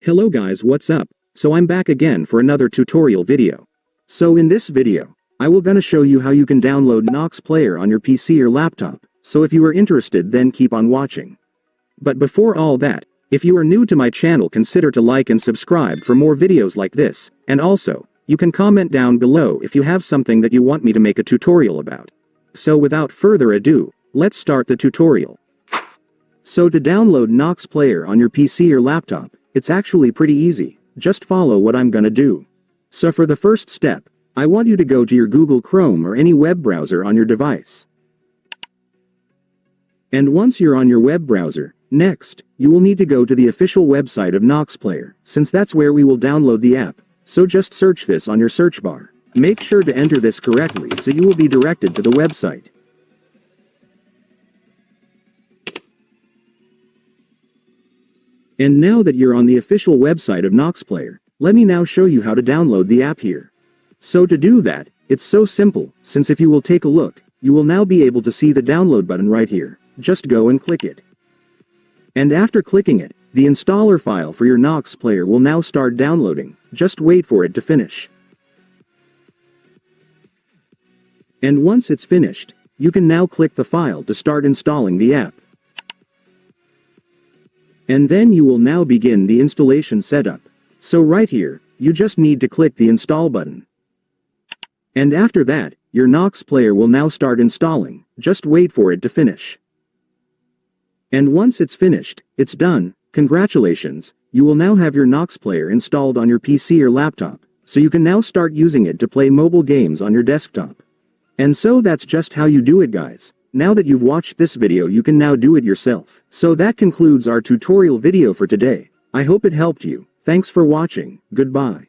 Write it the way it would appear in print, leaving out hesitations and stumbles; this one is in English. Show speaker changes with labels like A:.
A: Hello guys, what's up? So I'm back again for another tutorial video. So in this video, I will gonna show you how you can download NOX Player on your PC or laptop, so if you are interested then keep on watching. But before all that, if you are new to my channel consider to like and subscribe for more videos like this, and also, you can comment down below if you have something that you want me to make a tutorial about. So without further ado, let's start the tutorial. So to download NOX Player on your PC or laptop, it's actually pretty easy, just follow what I'm gonna do. So for the first step, I want you to go to your Google Chrome or any web browser on your device. And once you're on your web browser, next, you will need to go to the official website of NOX Player, since that's where we will download the app, so just search this on your search bar. Make sure to enter this correctly so you will be directed to the website. And now that you're on the official website of NOX Player, let me now show you how to download the app here. So to do that, it's so simple, since if you will take a look, you will now be able to see the download button right here. Just go and click it. And after clicking it, the installer file for your NOX Player will now start downloading, just wait for it to finish. And once it's finished, you can now click the file to start installing the app. And then you will now begin the installation setup. So right here, you just need to click the install button. And after that, your NOX Player will now start installing, just wait for it to finish. And once it's finished, it's done. Congratulations, you will now have your NOX Player installed on your PC or laptop, so you can now start using it to play mobile games on your desktop. And so that's just how you do it, guys. Now that you've watched this video, you can now do it yourself. So that concludes our tutorial video for today. I hope it helped you. Thanks for watching. Goodbye.